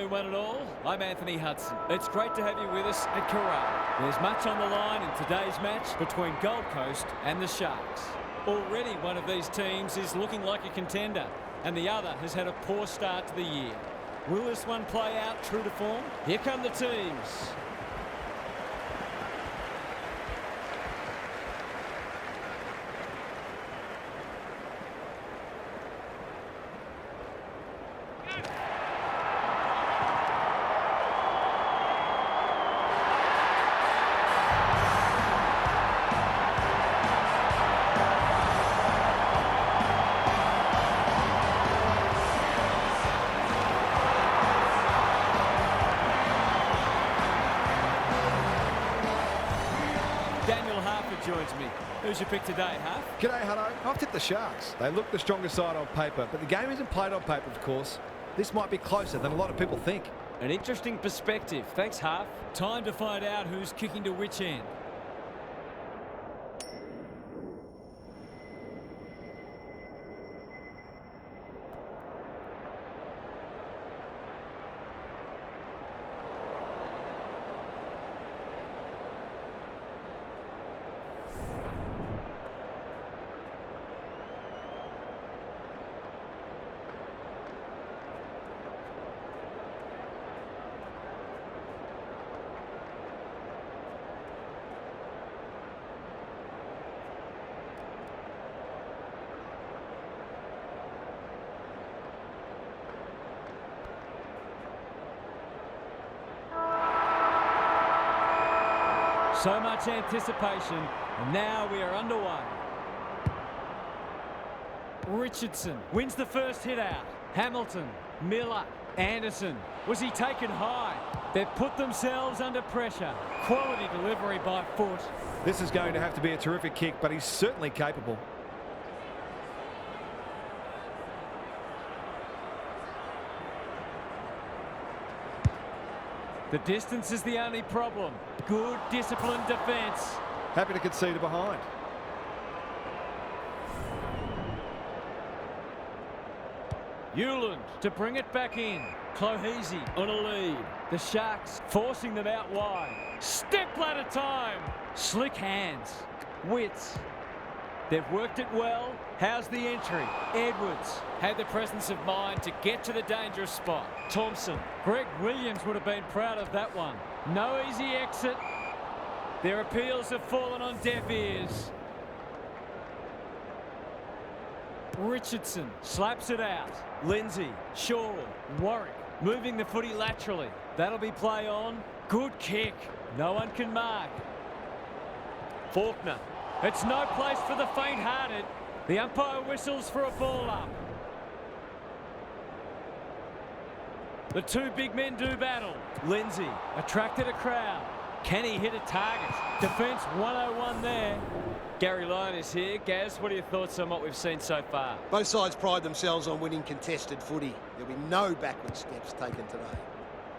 afternoon, one and all. I'm Anthony Hudson. It's great to have you with us at Carrara. There's much on the line in today's match between Gold Coast and the Sharks. Already one of these teams is looking like a contender, and the other has had a poor start to the year. Will this one play out true to form? Here come the teams. Joins me. Who's your pick today, Huff? G'day, Hutto. I've tipped the Sharks. They look the stronger side on paper, but the game isn't played on paper, of course. This might be closer than a lot of people think. An interesting perspective. Thanks, Huff. Time to find out who's kicking to which end. So much anticipation, and now we are underway. Richardson wins the first hit out. Hamilton, Miller, Anderson. Was he taken high? They've put themselves under pressure. Quality delivery by foot. This is going to have to be a terrific kick, but he's certainly capable. The distance is the only problem. Good, disciplined defence. Happy to concede a behind. Hewland to bring it back in. Clohese on a lead. The Sharks forcing them out wide. Step ladder time. Slick hands. Wits. They've worked it well. How's the entry? Edwards had the presence of mind to get to the dangerous spot. Thompson. Greg Williams would have been proud of that one. No easy exit. Their appeals have fallen on deaf ears. Richardson slaps it out. Lindsay, Shaw, Warwick moving the footy laterally. That'll be play on. Good kick. No one can mark. Faulkner. It's no place for the faint-hearted. The umpire whistles for a ball up. The two big men do battle. Lindsay attracted a crowd. Can he hit a target? Defence 101 there. Gary Lyon is here. Gaz, what are your thoughts on what we've seen so far? Both sides pride themselves on winning contested footy. There'll be no backward steps taken today.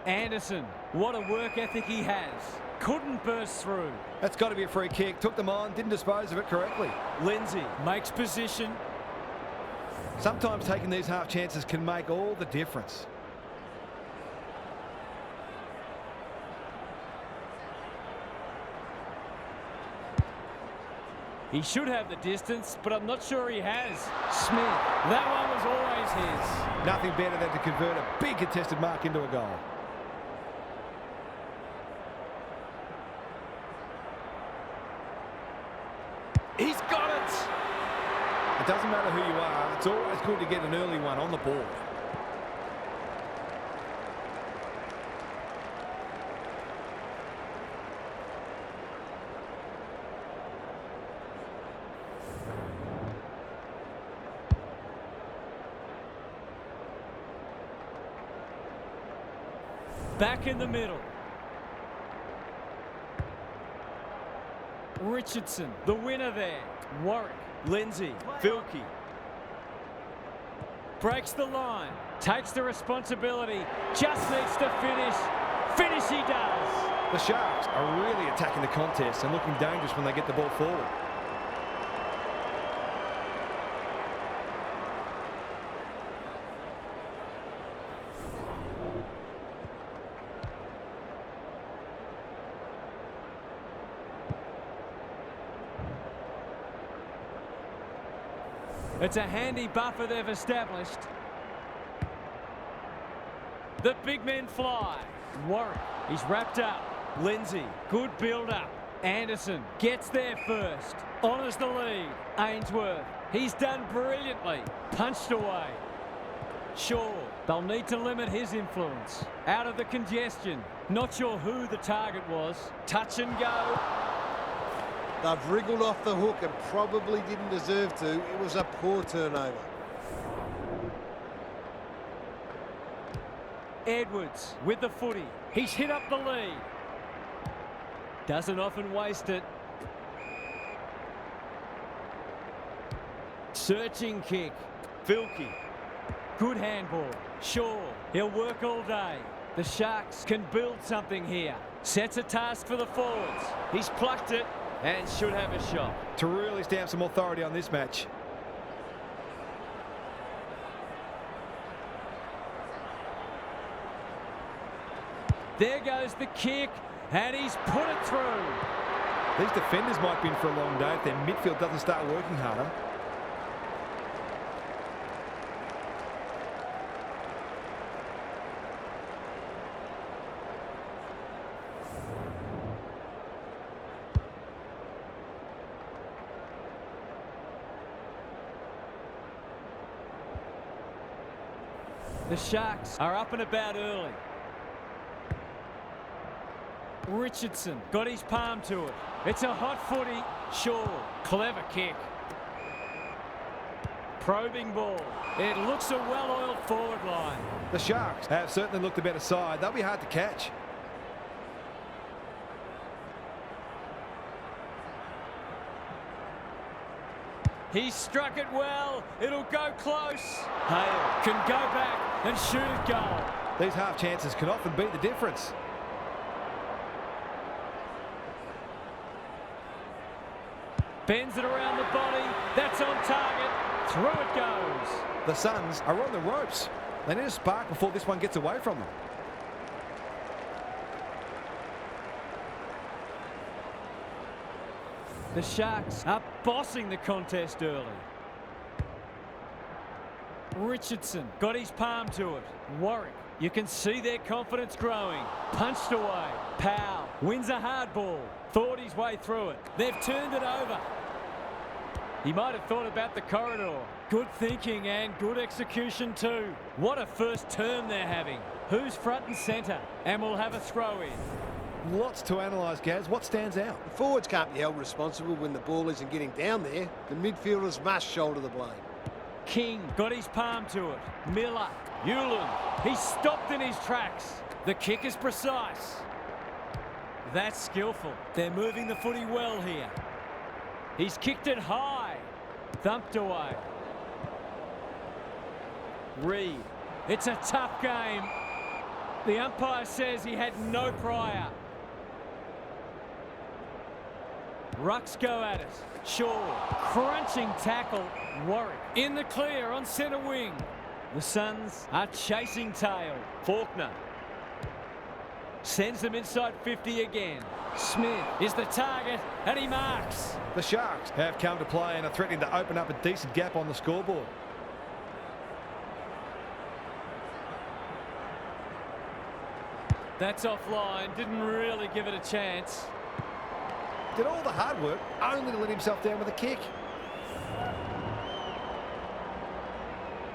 Anderson, what a work ethic he has. Couldn't burst through. That's got to be a free kick. Took them on, didn't dispose of it correctly. Lindsay makes position. Sometimes taking these half chances can make all the difference. He should have the distance, but I'm not sure he has. Smith, that one was always his. Nothing better than to convert a big contested mark into a goal. He's got it! It doesn't matter who you are, it's always good to get an early one on the board. Back in the middle. Richardson, the winner there. Warwick, Lindsay, Vilke. Breaks the line, takes the responsibility, just needs to finish. Finish he does. The Sharks are really attacking the contest and looking dangerous when they get the ball forward. It's a handy buffer they've established. The big men fly. Warwick, he's wrapped up. Lindsay, good build-up. Anderson gets there first. Honours the lead. Ainsworth, he's done brilliantly. Punched away. Shaw, they'll need to limit his influence. Out of the congestion. Not sure who the target was. Touch and go. They've wriggled off the hook and probably didn't deserve to. It was a poor turnover. Edwards with the footy. He's hit up the lead. Doesn't often waste it. Searching kick. Filkey. Good handball. Shaw, he'll work all day. The Sharks can build something here. Sets a task for the forwards. He's plucked it and should have a shot. To really stamp some authority on this match. There goes the kick, and he's put it through. These defenders might be in for a long day if their midfield doesn't start working harder. The Sharks are up and about early. Richardson got his palm to it. It's a hot footy. Shaw, clever kick. Probing ball. It looks a well-oiled forward line. The Sharks have certainly looked a better side. They'll be hard to catch. He struck it well. It'll go close. Hale can go back and shoot it goal. These half chances can often be the difference. Bends it around the body. That's on target. Through it goes. The Suns are on the ropes. They need a spark before this one gets away from them. The Sharks are bossing the contest early. Richardson got his palm to it. Warwick, you can see their confidence growing. Punched away. Powell wins a hard ball. Thought his way through it. They've turned it over. He might have thought about the corridor. Good thinking and good execution too. What a first term they're having. Who's front and centre? And we'll have a throw in. Lots to analyse, Gaz. What stands out? The forwards can't be held responsible when the ball isn't getting down there. The midfielders must shoulder the blame. King got his palm to it. Miller. Hewland. He's stopped in his tracks. The kick is precise. That's skillful. They're moving the footy well here. He's kicked it high. Thumped away. Reed. It's a tough game. The umpire says he had no prior. Rucks go at it. Shaw. Crunching tackle. Warwick in the clear on centre wing. The Suns are chasing tail. Faulkner. Sends them inside 50 again. Smith is the target and he marks. The Sharks have come to play and are threatening to open up a decent gap on the scoreboard. That's offline. Didn't really give it a chance. Did all the hard work only to let himself down with a kick.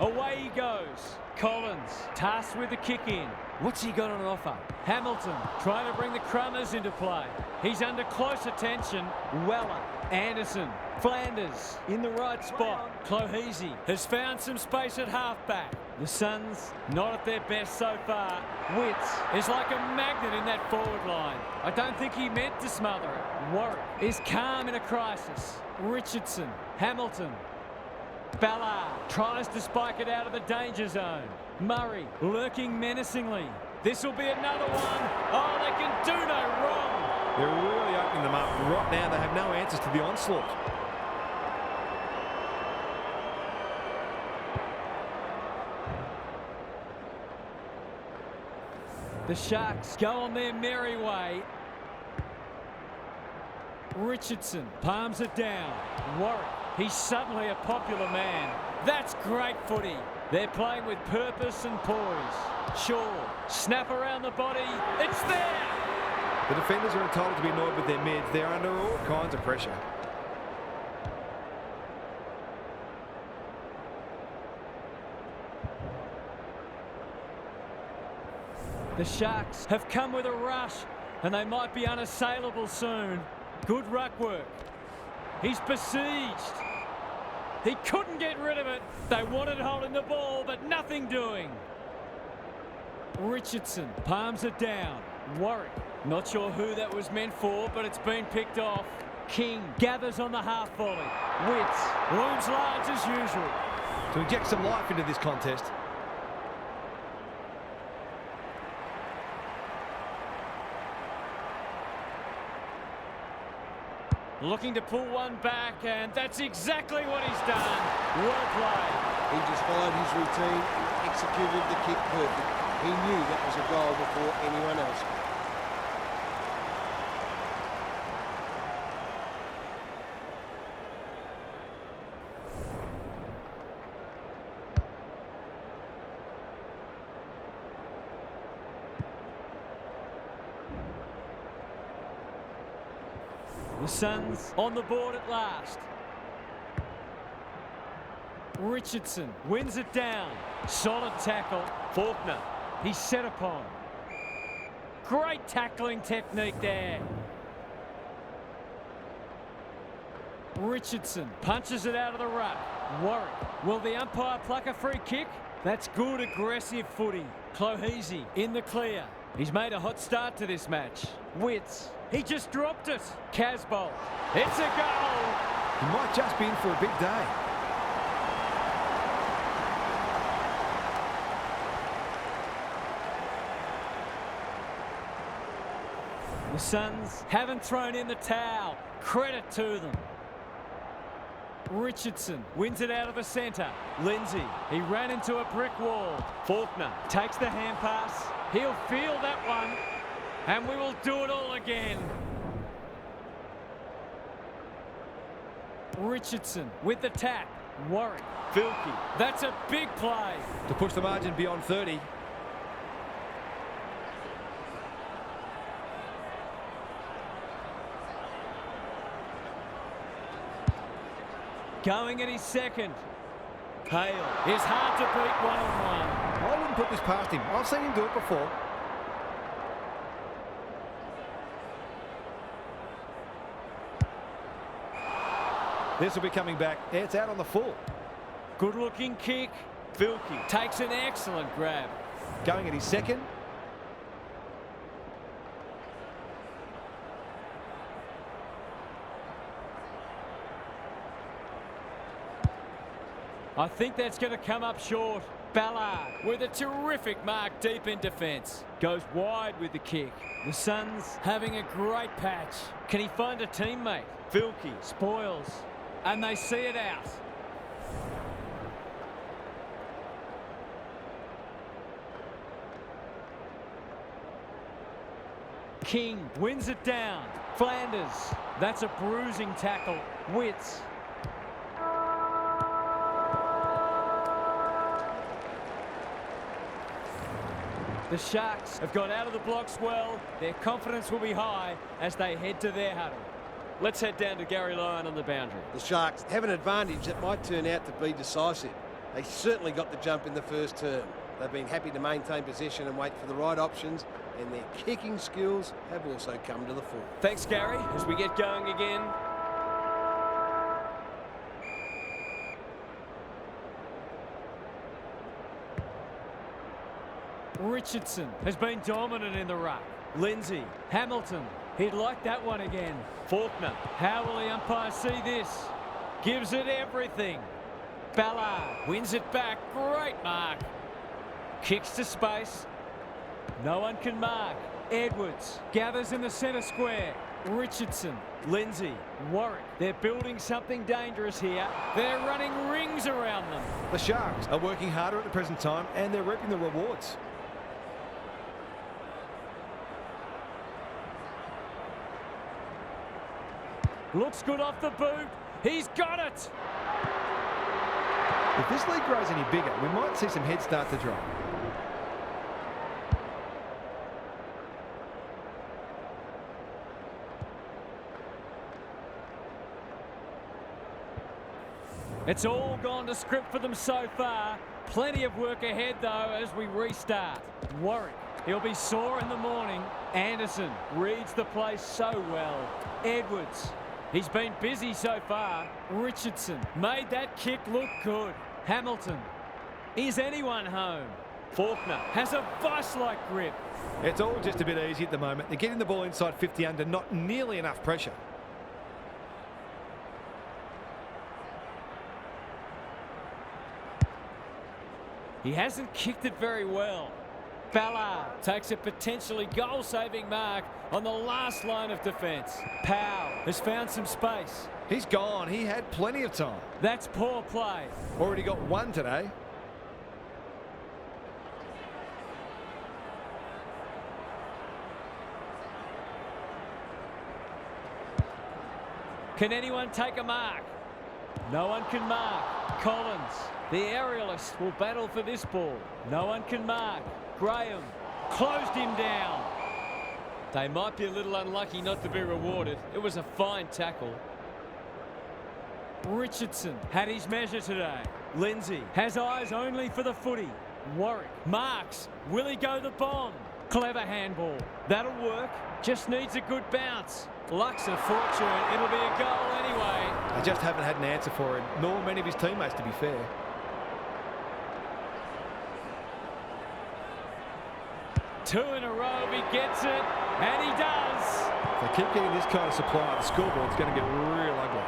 Away he goes. Collins tasked with the kick in. What's he got on offer? Hamilton trying to bring the Crummers into play. He's under close attention. Weller, Anderson, Flanders in the right spot. Clohesy has found some space at halfback. The Suns not at their best so far. Witts is like a magnet in that forward line. I don't think he meant to smother it. Warwick is calm in a crisis. Richardson, Hamilton. Ballard tries to spike it out of the danger zone. Murray lurking menacingly. This will be another one. Oh, they can do no wrong. They're really opening them up. Right now, they have no answers to the onslaught. The Sharks go on their merry way. Richardson palms it down. Warwick He's suddenly a popular man. That's great footy. They're playing with purpose and poise. Shaw, snap around the body. It's there! The defenders are entitled to be annoyed with their mids. They're under all kinds of pressure. The Sharks have come with a rush, and they might be unassailable soon. Good ruck work. He's besieged. He couldn't get rid of it. They wanted holding the ball, but nothing doing. Richardson palms it down. Warwick, not sure who that was meant for, but it's been picked off. King gathers on the half volley. Witts looms large as usual. To inject some life into this contest. Looking to pull one back, and that's exactly what he's done. Well played. He just followed his routine and executed the kick perfect. He knew that was a goal before anyone else. The Suns on the board at last. Richardson wins it down. Solid tackle. Faulkner, he's set upon. Great tackling technique there. Richardson punches it out of the ruck. Warwick, will the umpire pluck a free kick? That's good aggressive footy. Clohesy in the clear. He's made a hot start to this match. Witts, he just dropped it. Casbolt, it's a goal. He might just be in for a big day. The Suns haven't thrown in the towel. Credit to them. Richardson wins it out of the centre. Lindsay, he ran into a brick wall. Faulkner takes the hand pass. He'll feel that one. And we will do it all again. Richardson with the tap. Warwick, Filkey. That's a big play. To push the margin beyond 30. Going at his second. Hale is hard to beat one-on-one. I wouldn't put this past him. I've seen him do it before. This will be coming back. Yeah, it's out on the full. Good looking kick. Filkey takes an excellent grab. Going at his second. I think that's going to come up short. Ballard with a terrific mark deep in defence. Goes wide with the kick. The Suns having a great patch. Can he find a teammate? Filkey spoils. And they see it out. King wins it down. Flanders. That's a bruising tackle. Witts. The Sharks have got out of the blocks well. Their confidence will be high as they head to their huddle. Let's head down to Gary Lyon on the boundary. The Sharks have an advantage that might turn out to be decisive. They certainly got the jump in the first term. They've been happy to maintain possession and wait for the right options, and their kicking skills have also come to the fore. Thanks, Gary, as we get going again. Richardson has been dominant in the ruck. Lindsay, Hamilton, he'd like that one again. Faulkner, how will the umpire see this? Gives it everything. Ballard wins it back, great mark. Kicks to space. No one can mark. Edwards gathers in the centre square. Richardson, Lindsay, Warwick. They're building something dangerous here. They're running rings around them. The Sharks are working harder at the present time and they're reaping the rewards. Looks good off the boot. He's got it! If this league grows any bigger, we might see some heads start to drop. It's all gone to script for them so far. Plenty of work ahead, though, as we restart. Warwick, he'll be sore in the morning. Anderson reads the play so well. Edwards, he's been busy so far. Richardson made that kick look good. Hamilton, is anyone home? Faulkner has a vice-like grip. It's all just a bit easy at the moment. They're getting the ball inside 50 under, not nearly enough pressure. He hasn't kicked it very well. Ballard takes a potentially goal-saving mark on the last line of defence. Powell has found some space. He's gone. He had plenty of time. That's poor play. Already got one today. Can anyone take a mark? No one can mark. Collins, the aerialist, will battle for this ball. No one can mark. Graham closed him down. They might be a little unlucky not to be rewarded. It was a fine tackle. Richardson had his measure today. Lindsay has eyes only for the footy. Warwick marks. Will he go the bomb? Clever handball. That'll work. Just needs a good bounce. Luck's a fortune. It'll be a goal anyway. They just haven't had an answer for him, nor many of his teammates, to be fair. Two in a row, he gets it, and he does. If they keep getting this kind of supply, the scoreboard's going to get real ugly.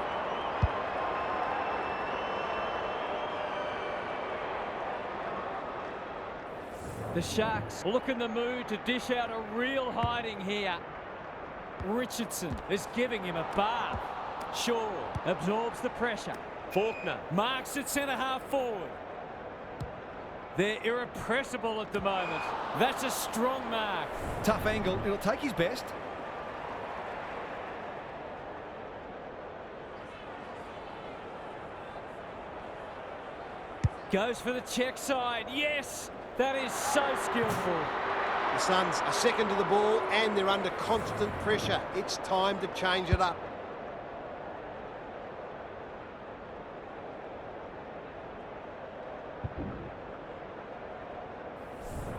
The Sharks look in the mood to dish out a real hiding here. Richardson is giving him a bath. Shaw absorbs the pressure. Faulkner marks at centre half forward. They're irrepressible at the moment. That's a strong mark. Tough angle. It'll take his best. Goes for the check side. Yes, that is so skillful. The Suns are second to the ball and they're under constant pressure. It's time to change it up.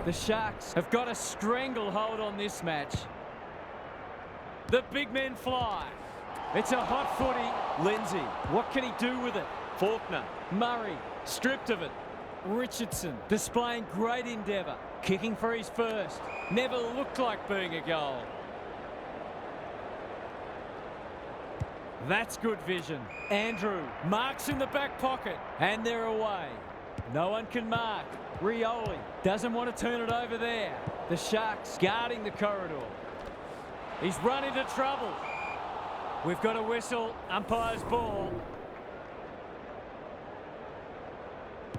The Sharks have got a stranglehold on this match. The big men fly. It's a hot footy. Lindsay, what can he do with it? Faulkner, Murray, stripped of it. Richardson displaying great endeavour. Kicking for his first. Never looked like being a goal. That's good vision. Andrew marks in the back pocket. And they're away. No one can mark. Rioli doesn't want to turn it over there. The Sharks guarding the corridor. He's run into trouble. We've got a whistle. Umpire's ball.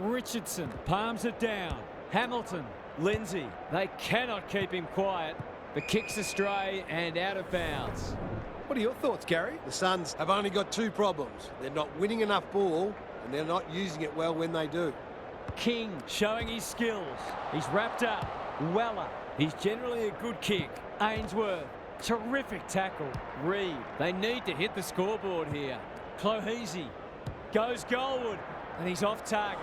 Richardson palms it down. Hamilton, Lindsay. They cannot keep him quiet. The kick's astray and out of bounds. What are your thoughts, Gary? The Suns have only got two problems. They're not winning enough ball and they're not using it well when they do. King showing his skills. He's wrapped up. Weller, he's generally a good kick. Ainsworth, terrific tackle. Reed, they need to hit the scoreboard here. Clohesy goes goalward and he's off target.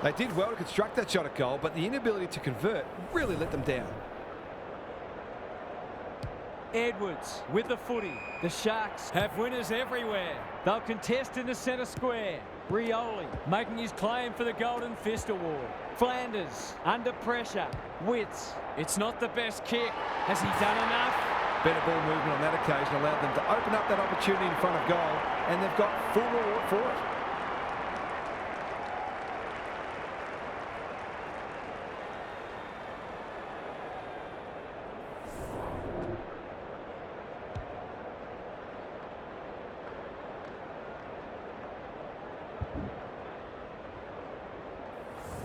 They did well to construct that shot at goal, but the inability to convert really let them down. Edwards with the footy. The Sharks have winners everywhere. They'll contest in the centre square. Rioli making his claim for the Golden Fist Award. Flanders under pressure. Witts, it's not the best kick. Has he done enough? Better ball movement on that occasion allowed them to open up that opportunity in front of goal, and they've got full reward for it.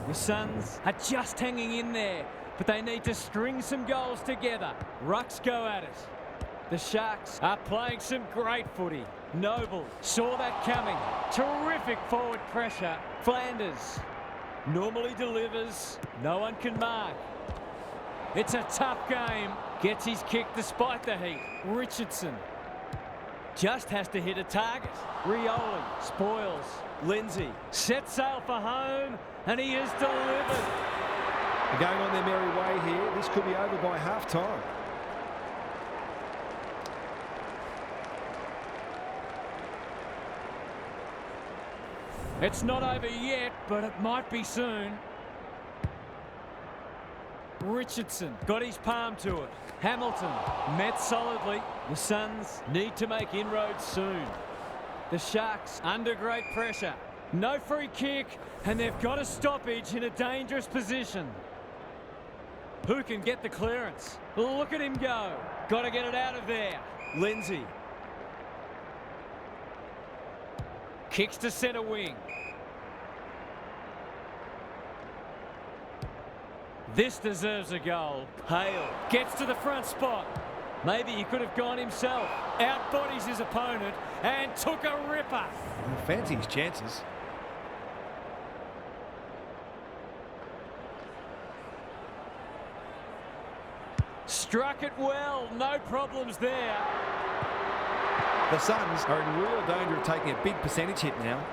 The Suns are just hanging in there, but they need to string some goals together. Rucks go at it. The Sharks are playing some great footy. Noble saw that coming. Terrific forward pressure. Flanders normally delivers. No one can mark. It's a tough game. Gets his kick despite the heat. Richardson just has to hit a target. Rioli spoils. Lindsay sets sail for home, and he is delivered. They're going on their merry way here. This could be over by half-time. It's not over yet, but it might be soon. Richardson got his palm to it. Hamilton met solidly. The Suns need to make inroads soon. The Sharks under great pressure. No free kick, and they've got a stoppage in a dangerous position. Who can get the clearance? Look at him go. Got to get it out of there. Lindsay. Kicks to centre wing. This deserves a goal. Hale gets to the front spot. Maybe he could have gone himself. Outbodies his opponent and took a ripper. Fancy his chances. Struck it well. No problems there. The Suns are in real danger of taking a big percentage hit now.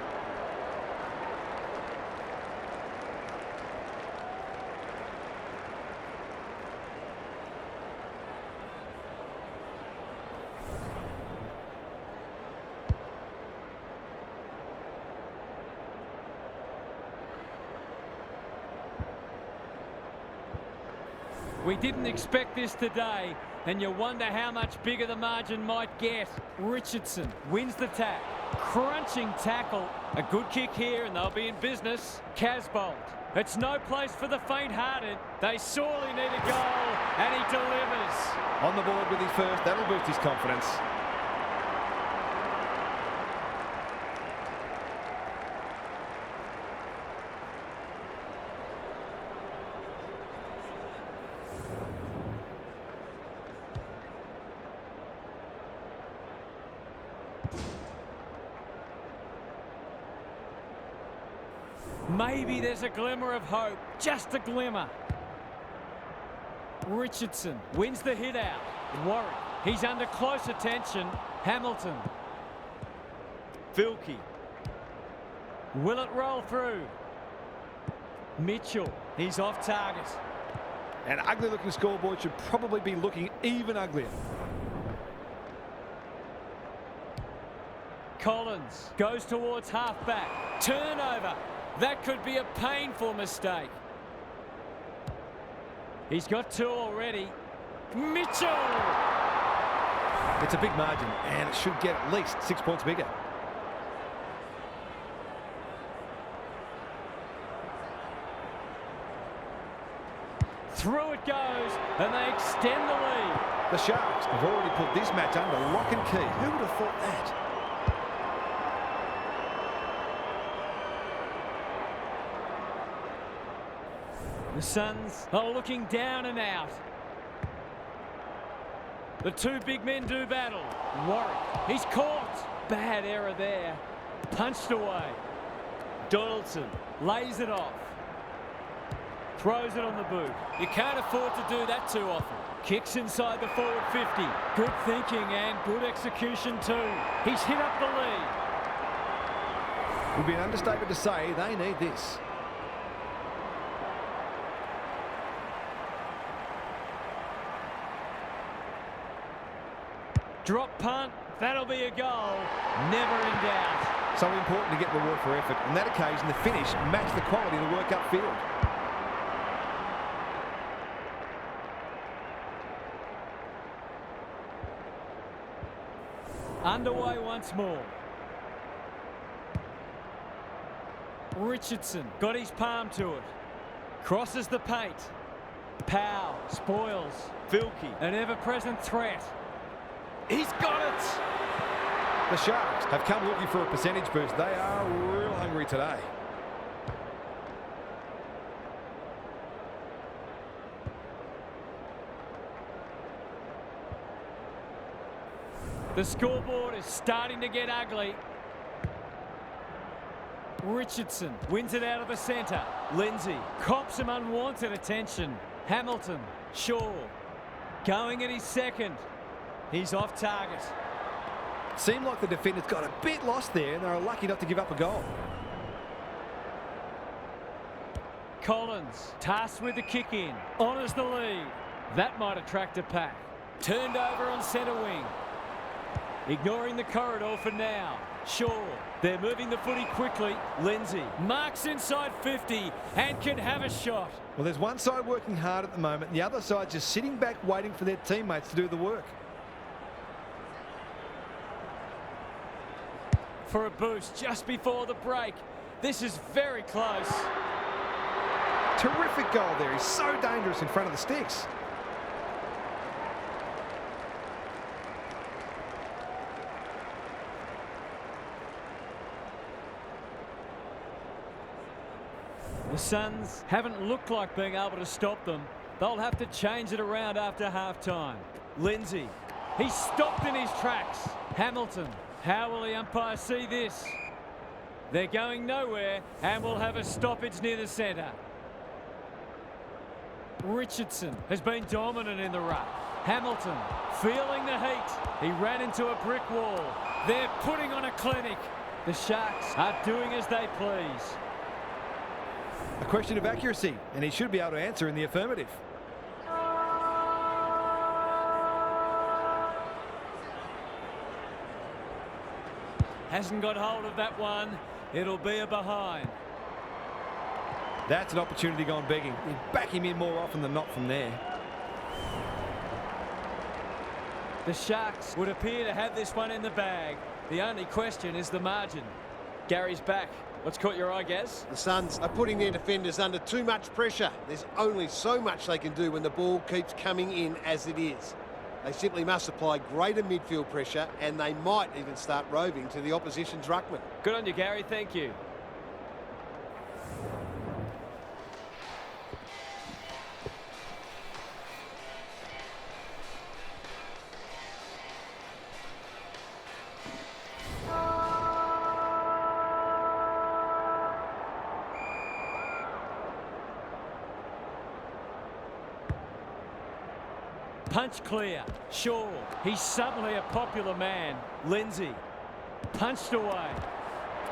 We didn't expect this today, and you wonder how much bigger the margin might get. Richardson wins the tack. Crunching tackle. A good kick here, and they'll be in business. Casbolt. It's no place for the faint-hearted. They sorely need a goal, and he delivers. On the board with his first. That'll boost his confidence. Maybe there's a glimmer of hope, just a glimmer. Richardson wins the hit out. Warwick, he's under close attention. Hamilton. Vilke. Will it roll through? Mitchell, he's off target. An ugly-looking scoreboard should probably be looking even uglier. Collins goes towards half-back. Turnover. That could be a painful mistake. He's got two already. Mitchell! It's a big margin, and it should get at least 6 points bigger. Through it goes, and they extend the lead. The Sharks have already put this match under lock and key. Who would have thought that? The Suns are looking down and out. The two big men do battle. Warwick, he's caught. Bad error there. Punched away. Donaldson lays it off. Throws it on the boot. You can't afford to do that too often. Kicks inside the forward 50. Good thinking and good execution too. He's hit up the lead. It would be an understatement to say they need this. Drop punt, that'll be a goal. Never in doubt. So important to get reward for effort. On that occasion, the finish matched the quality of the work upfield. Underway once more. Richardson got his palm to it. Crosses the paint. Powell spoils. Vilke, an ever-present threat. He's got it! The Sharks have come looking for a percentage boost. They are real hungry today. The scoreboard is starting to get ugly. Richardson wins it out of the centre. Lindsay cops some unwanted attention. Hamilton, Shaw, going at his second. He's off target. Seemed like the defenders got a bit lost there and they were lucky not to give up a goal. Collins, tasked with the kick in, honours the lead. That might attract a pack. Turned over on centre wing. Ignoring the corridor for now. Shaw, they're moving the footy quickly. Lindsay marks inside 50 and can have a shot. Well, there's one side working hard at the moment and the other side just sitting back waiting for their teammates to do the work. For a boost just before the break. This is very close. Terrific goal there. He's so dangerous in front of the sticks. The Suns haven't looked like being able to stop them. They'll have to change it around after half-time. Lindsay, he's stopped in his tracks. Hamilton, how will the umpire see this? They're going nowhere and will have a stoppage near the centre. Richardson has been dominant in the ruck. Hamilton feeling the heat. He ran into a brick wall. They're putting on a clinic. The Sharks are doing as they please. A question of accuracy, and he should be able to answer in the affirmative. Hasn't got hold of that one. It'll be a behind. That's an opportunity gone begging. You back him in more often than not from there. The Sharks would appear to have this one in the bag. The only question is the margin. Gary's back. What's caught your eye, Gaz? The Suns are putting their defenders under too much pressure. There's only so much they can do when the ball keeps coming in as it is. They simply must apply greater midfield pressure and they might even start roving to the opposition's ruckman. Good on you, Gary. Thank you. Punch clear. Shaw. He's suddenly a popular man. Lindsay. Punched away.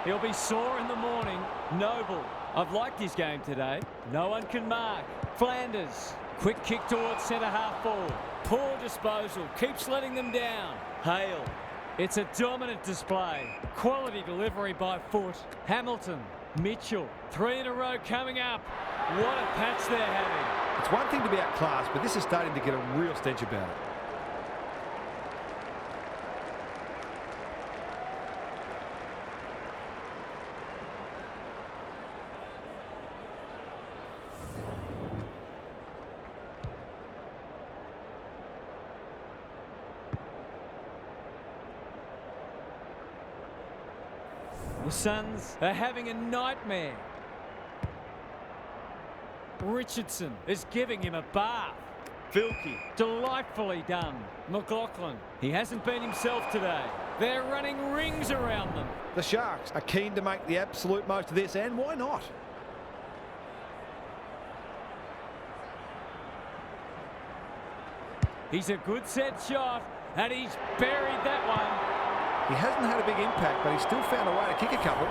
He'll be sore in the morning. Noble. I've liked his game today. No one can mark. Flanders. Quick kick towards centre half forward. Poor disposal. Keeps letting them down. Hale. It's a dominant display. Quality delivery by foot. Hamilton. Mitchell. 3 in a row coming up. What a patch they're having. It's one thing to be outclassed, but this is starting to get a real stench about it. The Suns are having a nightmare. Richardson is giving him a bath. Filkey, delightfully done. McLaughlin, he hasn't been himself today. They're running rings around them. The Sharks are keen to make the absolute most of this, and why not? He's a good set shot, and he's buried that one. He hasn't had a big impact, but he's still found a way to kick a couple.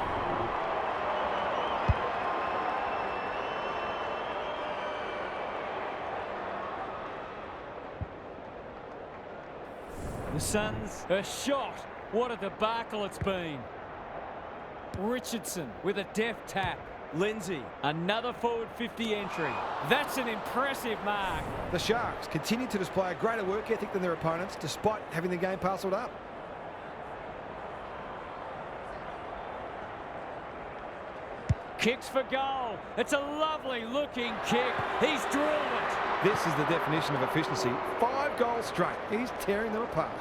The Suns are shot. What a debacle it's been. Richardson with a deft tap. Lindsay, another forward 50 entry. That's an impressive mark. The Sharks continue to display a greater work ethic than their opponents, despite having the game parcelled up. Kicks for goal. It's a lovely looking kick. He's drilled it. This is the definition of efficiency. 5 goals straight. He's tearing them apart.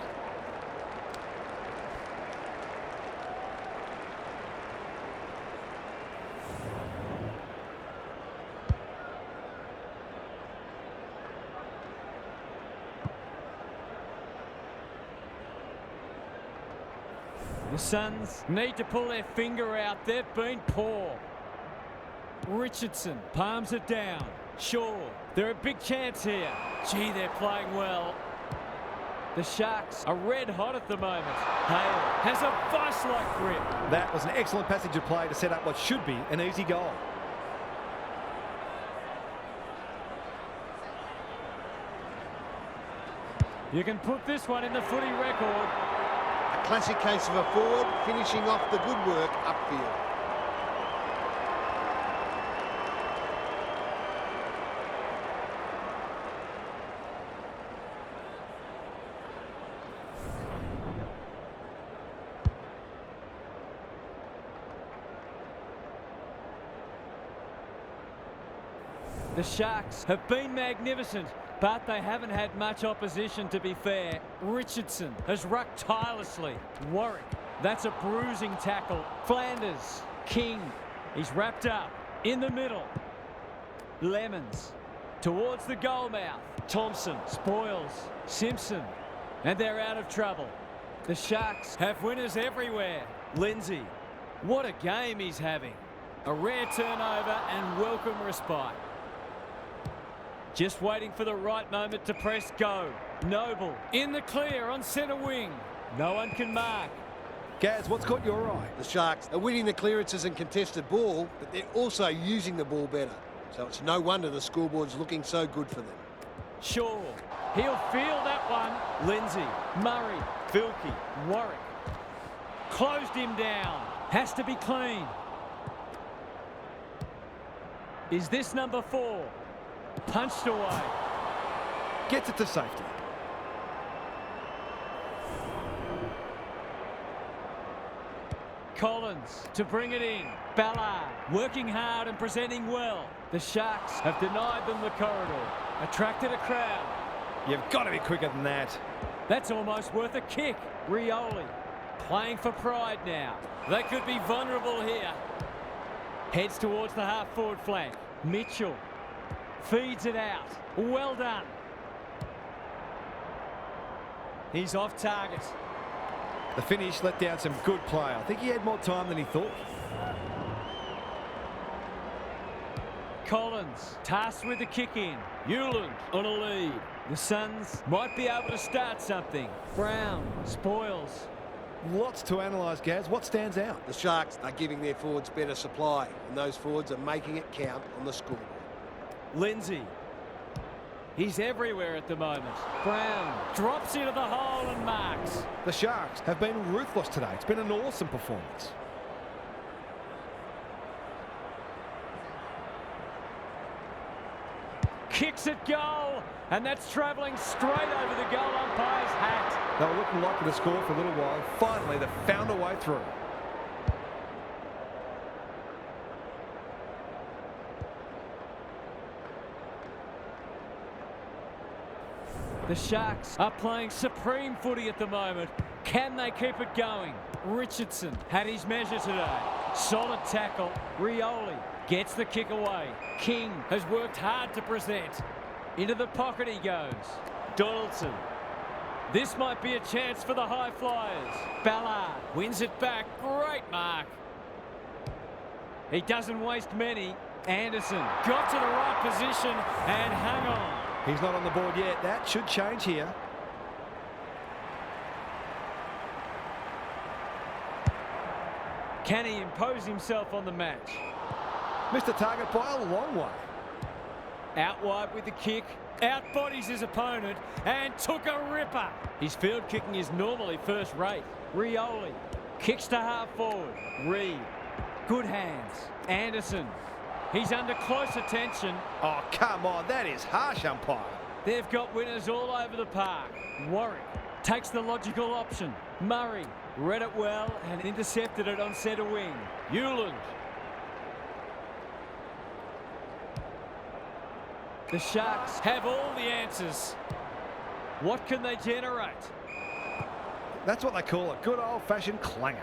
The Suns need to pull their finger out. They've been poor. Richardson palms it down. Shaw, they're a big chance here. Gee, they're playing well. The Sharks are red hot at the moment. Hale has a vice-like grip. That was an excellent passage of play to set up what should be an easy goal. You can put this one in the footy record. A classic case of a forward finishing off the good work upfield. The Sharks have been magnificent, but they haven't had much opposition, to be fair. Richardson has rucked tirelessly. Warwick, that's a bruising tackle. Flanders, King, he's wrapped up in the middle. Lemons towards the goal mouth. Thompson, Spoils, Simpson, and they're out of trouble. The Sharks have winners everywhere. Lindsay, what a game he's having. A rare turnover and welcome respite. Just waiting for the right moment to press go. Noble in the clear on centre wing. No one can mark. Gaz, what's caught your eye? The Sharks are winning the clearances and contested ball, but they're also using the ball better. So it's no wonder the scoreboard's looking so good for them. Shaw, he'll feel that one. Lindsay, Murray, Vilke, Warwick. Closed him down. Has to be clean. Is this number 4? Punched away. Gets it to safety. Collins to bring it in. Ballard working hard and presenting well. The Sharks have denied them the corridor. Attracted a crowd. You've got to be quicker than that. That's almost worth a kick. Rioli playing for pride now. They could be vulnerable here. Heads towards the half-forward flank. Mitchell feeds it out. Well done. He's off target. The finish let down some good play. I think he had more time than he thought. Collins tasked with the kick in. Newland on a lead. The Suns might be able to start something. Brown, Spoils. Lots to analyse, Gaz. What stands out? The Sharks are giving their forwards better supply, and those forwards are making it count on the scoreboard. Lindsay. He's everywhere at the moment. Brown drops into the hole and marks. The Sharks have been ruthless today. It's been an awesome performance. Kicks at goal, and that's travelling straight over the goal umpire's hat. They were looking likely to score for a little while. Finally, they found a way through. The Sharks are playing supreme footy at the moment. Can they keep it going? Richardson had his measure today. Solid tackle. Rioli gets the kick away. King has worked hard to present. Into the pocket he goes. Donaldson. This might be a chance for the high flyers. Ballard wins it back. Great mark. He doesn't waste many. Anderson got to the right position and hung on. He's not on the board yet. That should change here. Can he impose himself on the match? Missed the target by a long way. Out wide with the kick. Outbodies his opponent and took a ripper. His field kicking is normally first rate. Rioli kicks to half forward. Reed. Good hands. Anderson. He's under close attention. Oh, come on. That is harsh, umpire. They've got winners all over the park. Warwick takes the logical option. Murray read it well and intercepted it on centre wing. Newland. The Sharks have all the answers. What can they generate? That's what they call a good old-fashioned clanger.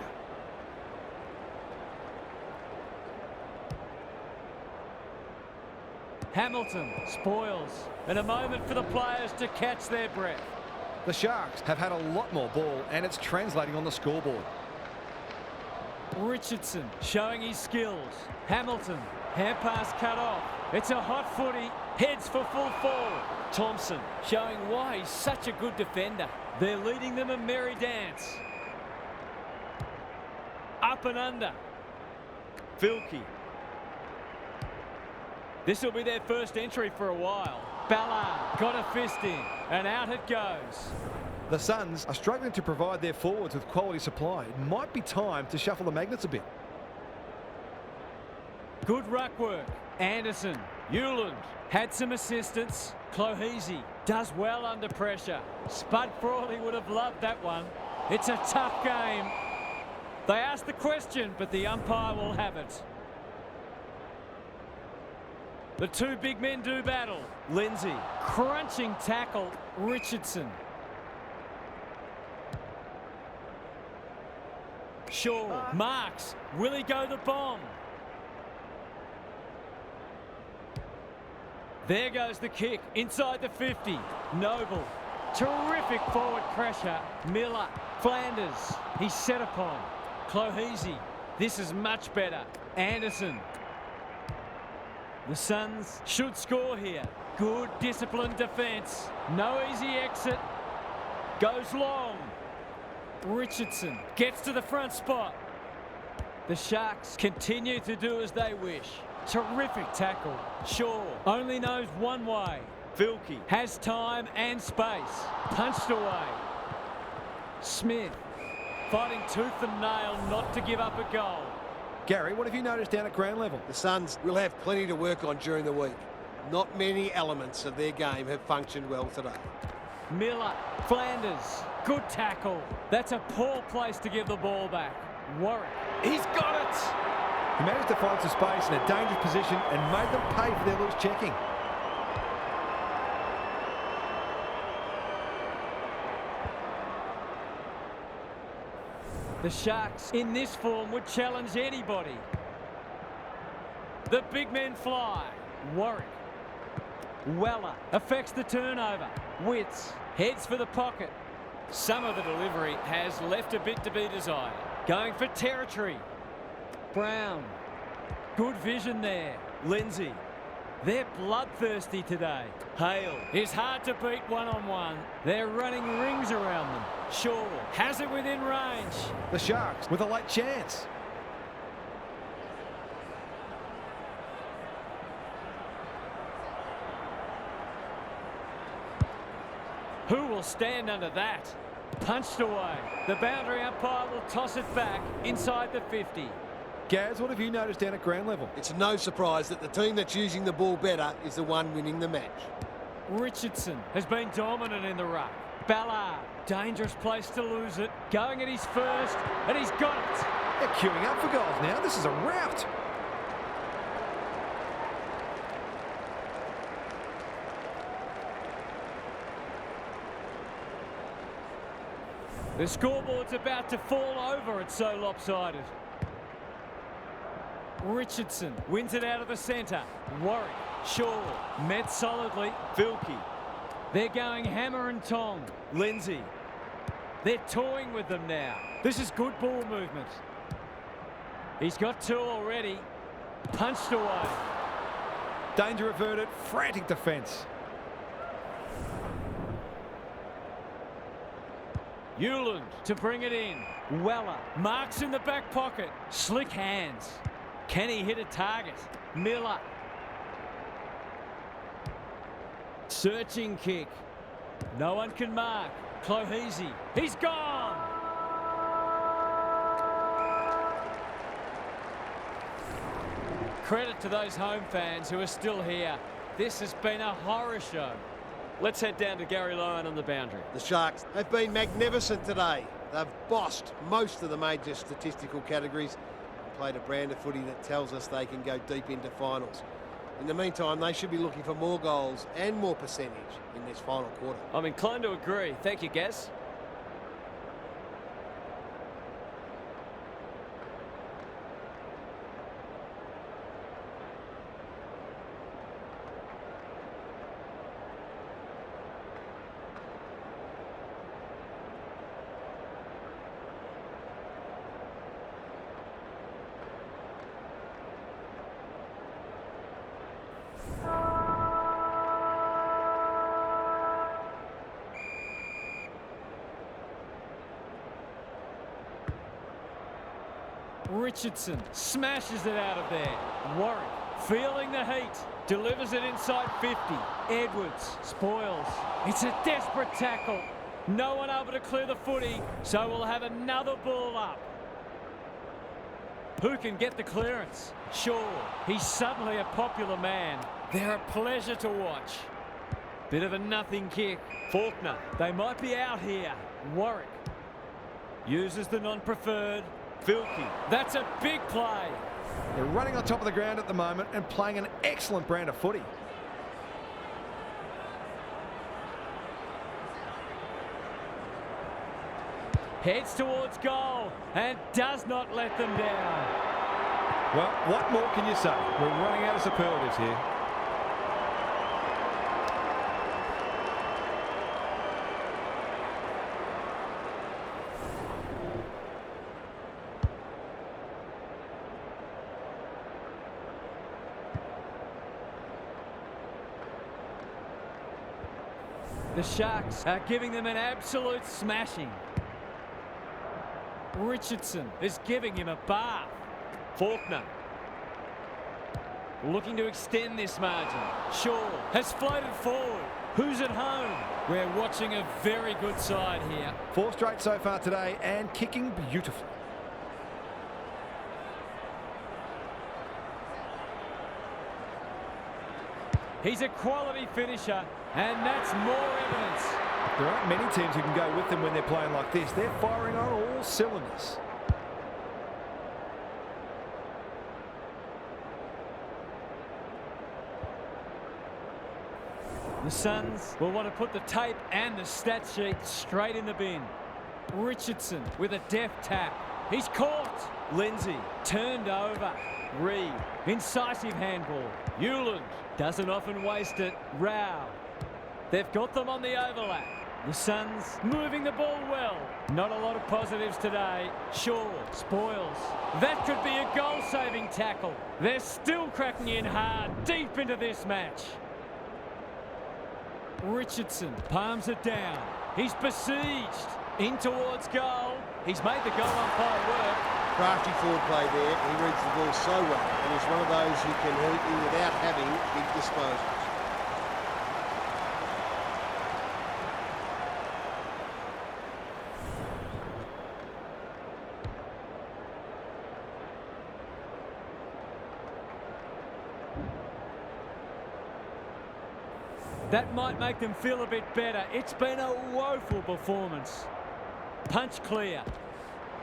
Hamilton spoils, and a moment for the players to catch their breath. The Sharks have had a lot more ball, and it's translating on the scoreboard. Richardson showing his skills. Hamilton, hand pass cut off. It's a hot footy, heads for full forward. Thompson showing why he's such a good defender. They're leading them a merry dance. Up and under. Vilke. This will be their first entry for a while. Ballard got a fist in, and out it goes. The Suns are struggling to provide their forwards with quality supply. It might be time to shuffle the magnets a bit. Good ruck work. Anderson, Euland had some assistance. Clohese does well under pressure. Spud Frawley would have loved that one. It's a tough game. They asked the question, but the umpire will have it. The two big men do battle. Lindsay, crunching tackle. Richardson. Shaw, marks. Will he go the bomb? There goes the kick, inside the 50. Noble, terrific forward pressure. Miller, Flanders, he's set upon. Clohese, this is much better. Anderson. The Suns should score here. Good disciplined defence. No easy exit. Goes long. Richardson gets to the front spot. The Sharks continue to do as they wish. Terrific tackle. Shaw only knows one way. Vilke has time and space. Punched away. Smith fighting tooth and nail not to give up a goal. Gary, what have you noticed down at ground level? The Suns will have plenty to work on during the week. Not many elements of their game have functioned well today. Miller, Flanders, good tackle. That's a poor place to give the ball back. Warwick, he's got it! He managed to find some space in a dangerous position and made them pay for their loose checking. The Sharks in this form would challenge anybody. The big men fly. Warwick. Weller affects the turnover. Witts heads for the pocket. Some of the delivery has left a bit to be desired. Going for territory. Brown. Good vision there. Lindsay. They're bloodthirsty today. Hale is hard to beat one-on-one. They're running rings around them. Shaw has it within range. The Sharks with a late chance. Who will stand under that? Punched away. The boundary umpire will toss it back inside the 50. Gaz, what have you noticed down at ground level? It's no surprise that the team that's using the ball better is the one winning the match. Richardson has been dominant in the ruck. Ballard, dangerous place to lose it. Going at his first, and he's got it. They're queuing up for goals now. This is a rout. The scoreboard's about to fall over, it's so lopsided. Richardson wins it out of the centre. Warwick, Shaw, met solidly. Vilke. They're going hammer and tong. Lindsay. They're toying with them now. This is good ball movement. He's got two already. Punched away. Danger averted. Frantic defence. Euland to bring it in. Weller marks in the back pocket. Slick hands. Can he hit a target? Miller. Searching kick. No one can mark. Clohese. He's gone. Credit to those home fans who are still here. This has been a horror show. Let's head down to Gary Lyon on the boundary. The Sharks have been magnificent today. They've bossed most of the major statistical categories and played a brand of footy that tells us they can go deep into finals. In the meantime, they should be looking for more goals and more percentage in this final quarter. I'm inclined to agree. Thank you, Gaz. Richardson smashes it out of there. Warwick feeling the heat. Delivers it inside 50. Edwards spoils. It's a desperate tackle. No one able to clear the footy, so we'll have another ball up. Who can get the clearance? Shaw. He's suddenly a popular man. They're a pleasure to watch. Bit of a nothing kick. Faulkner. They might be out here. Warwick uses the non-preferred. Filkey. That's a big play. They're running on top of the ground at the moment and playing an excellent brand of footy. Heads towards goal and does not let them down. Well, what more can you say? We're running out of superlatives here. The Sharks are giving them an absolute smashing. Richardson is giving him a bath. Faulkner looking to extend this margin. Shaw has floated forward. Who's at home? We're watching a very good side here. 4 straight so far today and kicking beautifully. He's a quality finisher, and that's more evidence. There aren't many teams who can go with them when they're playing like this. They're firing on all cylinders. The Suns will want to put the tape and the stat sheet straight in the bin. Richardson with a deft tap. He's caught. Lindsay turned over. Reed, incisive handball. Hewland doesn't often waste it. Rao. They've got them on the overlap. The Suns moving the ball well. Not a lot of positives today. Shaw spoils. That could be a goal-saving tackle. They're still cracking in hard deep into this match. Richardson palms it down. He's besieged. In towards goal. He's made the goal umpire work. Crafty forward play there. He reads the ball so well, and he's one of those who can hurt you without having big disposals. That might make them feel a bit better. It's been a woeful performance. Punch clear.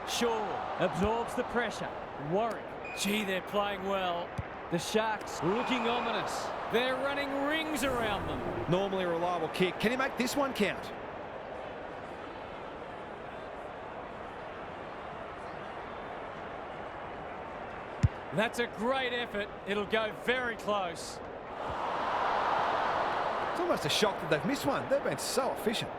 Shaw absorbs the pressure. Warwick. Gee, they're playing well. The Sharks looking ominous. They're running rings around them. Normally a reliable kick. Can he make this one count? That's a great effort. It'll go very close. It's almost a shock that they've missed one. They've been so efficient.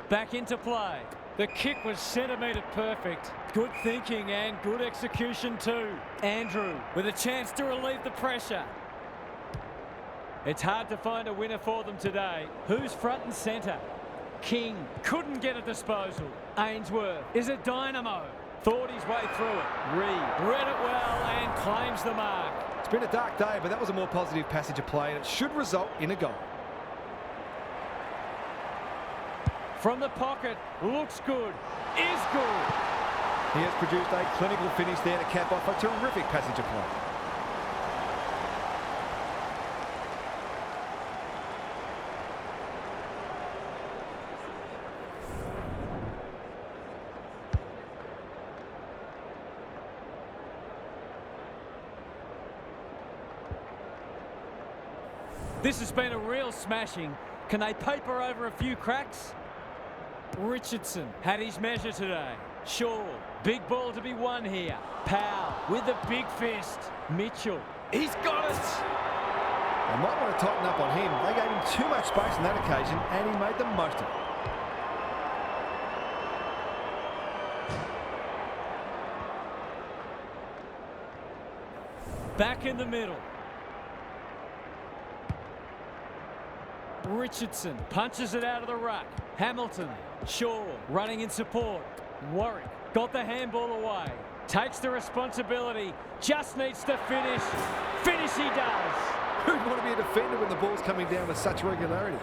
Back into play. The kick was centimetre perfect. Good thinking and good execution too. Andrew with a chance to relieve the pressure. It's hard to find a winner for them today. Who's front and centre? King couldn't get a disposal. Ainsworth is a dynamo. Thought his way through it. Read it well and claims the mark. It's been a dark day, but that was a more positive passage of play, and it should result in a goal. From the pocket, looks good, is good. He has produced a clinical finish there to cap off a terrific passage of play. This has been a real smashing. Can they paper over a few cracks? Richardson had his measure today. Shaw, big ball to be won here. Powell with the big fist. Mitchell, he's got it. They might want to tighten up on him. They gave him too much space on that occasion, and he made the most of it. Back in the middle. Richardson punches it out of the ruck. Hamilton, Shaw running in support. Warwick got the handball away. Takes the responsibility. Just needs to finish. Finish he does. Who'd want to be a defender when the ball's coming down with such regularity?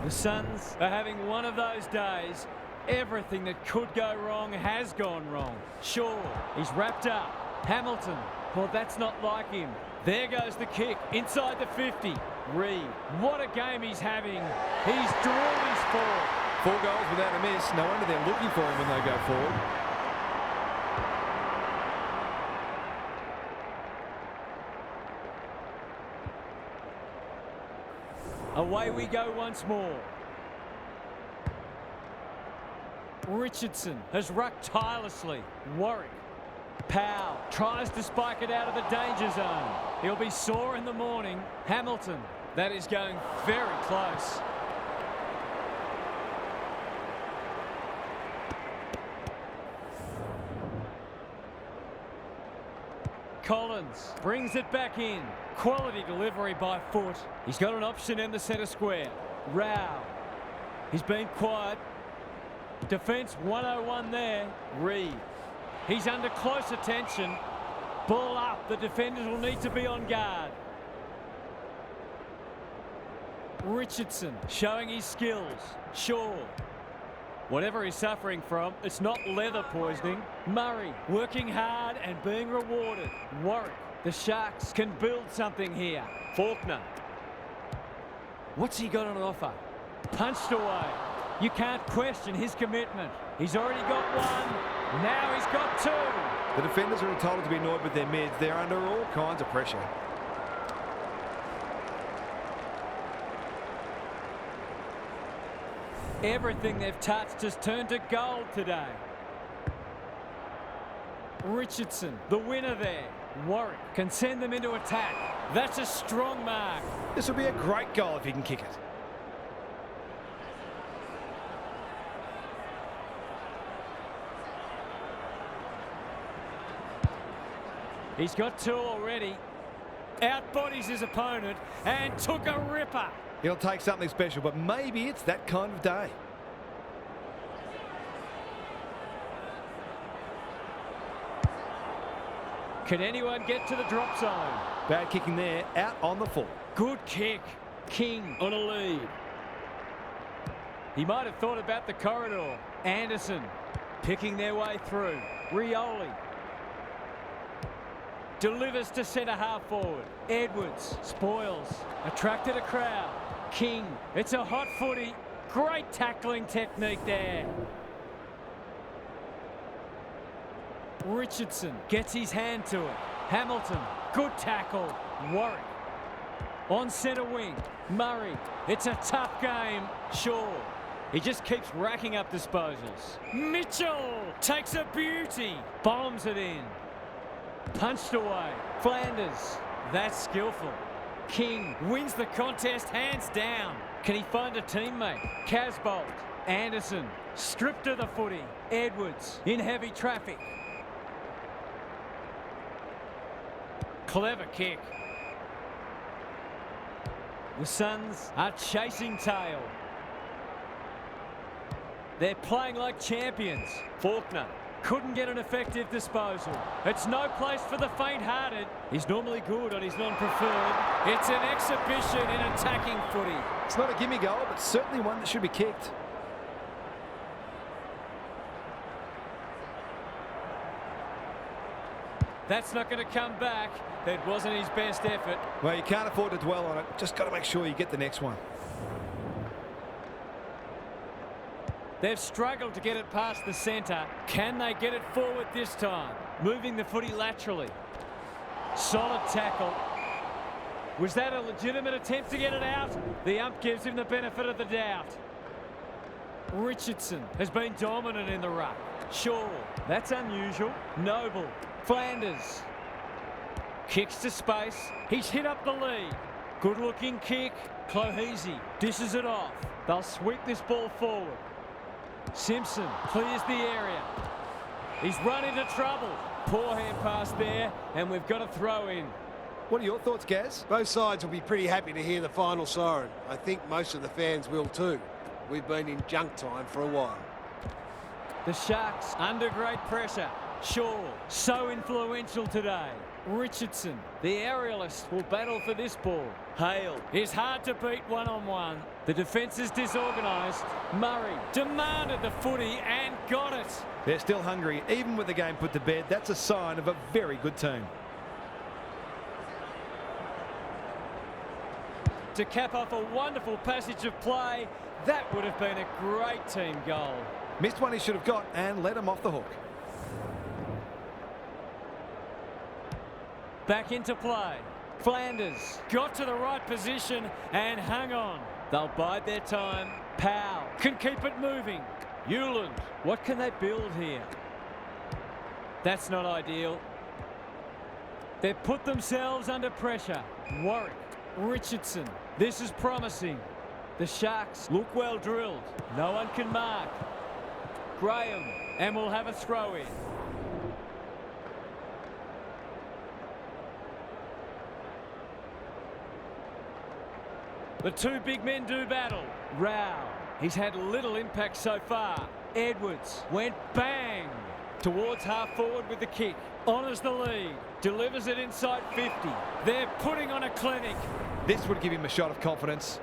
The Suns are having one of those days. Everything that could go wrong has gone wrong. Shaw, he's wrapped up. Hamilton, well, that's not like him. There goes the kick inside the 50. Reed, what a game he's having. He's drawn his forward. 4 goals without a miss. No wonder they're looking for him when they go forward. Away we go once more. Richardson has rucked tirelessly. Warwick. Powell tries to spike it out of the danger zone. He'll be sore in the morning. Hamilton, that is going very close. Collins brings it back in. Quality delivery by foot. He's got an option in the centre square. Rao. He's been quiet. Defence 101 there. Reed. He's under close attention. Ball up. The defenders will need to be on guard. Richardson showing his skills. Shaw. Whatever he's suffering from, it's not leather poisoning. Murray working hard and being rewarded. Warwick. The Sharks can build something here. Faulkner. What's he got on offer? Punched away. You can't question his commitment. He's already got one. Now he's got 2. The defenders are entitled to be annoyed with their mids. They're under all kinds of pressure. Everything they've touched has turned to gold today. Richardson, the winner there. Warwick can send them into attack. That's a strong mark. This will be a great goal if he can kick it. He's got 2 already. Outbodies his opponent and took a ripper. He'll take something special, but maybe it's that kind of day. Can anyone get to the drop zone? Bad kicking there, out on the full. Good kick. King on a lead. He might have thought about the corridor. Anderson picking their way through. Rioli delivers to centre half forward. Edwards spoils. Attracted a crowd. King, it's a hot footy. Great tackling technique there. Richardson gets his hand to it. Hamilton, good tackle. Warwick on centre wing. Murray, it's a tough game. Shaw, he just keeps racking up disposals. Mitchell takes a beauty. Bombs it in. Punched away. Flanders, that's skillful. King wins the contest hands down. Can he find a teammate? Casbolt. Anderson stripped of the footy. Edwards in heavy traffic. Clever kick. The Suns are chasing tail. They're playing like champions. Faulkner couldn't get an effective disposal. It's no place for the faint-hearted. He's normally good on his non-preferred. It's an exhibition in attacking footy. It's not a gimme goal, but certainly one that should be kicked. That's not going to come back. It wasn't his best effort. Well, you can't afford to dwell on it. Just got to make sure you get the next one. They've struggled to get it past the centre. Can they get it forward this time? Moving the footy laterally. Solid tackle. Was that a legitimate attempt to get it out? The ump gives him the benefit of the doubt. Richardson has been dominant in the ruck. Shaw, that's unusual. Noble. Flanders. Kicks to space. He's hit up the lead. Good looking kick. Clohesy dishes it off. They'll sweep this ball forward. Simpson clears the area. He's run into trouble. Poor hand pass there, and we've got a throw in. What are your thoughts, Gaz? Both sides will be pretty happy to hear the final siren. I think most of the fans will too. We've been in junk time for a while. The Sharks under great pressure. Shaw, so influential today. Richardson, the aerialist, will battle for this ball. Hale is hard to beat one-on-one. The defence is disorganised. Murray demanded the footy and got it. They're still hungry, even with the game put to bed. That's a sign of a very good team. To cap off a wonderful passage of play, that would have been a great team goal. Missed one he should have got and let him off the hook. Back into play. Flanders got to the right position and hung on. They'll bide their time. Powell can keep it moving. Hewland, what can they build here? That's not ideal. They've put themselves under pressure. Warwick, Richardson, this is promising. The Sharks look well drilled. No one can mark. Graham, and we'll have a throw in. The two big men do battle. Rao, he's had little impact so far. Edwards went bang towards half forward with the kick. Honours the lead. Delivers it inside 50. They're putting on a clinic. This would give him a shot of confidence.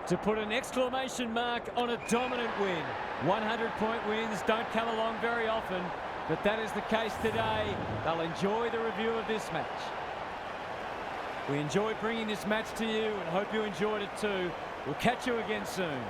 To put an exclamation mark on a dominant win. 100-point wins don't come along very often, but that is the case today. They'll enjoy the review of this match. We enjoyed bringing this match to you and hope you enjoyed it too. We'll catch you again soon.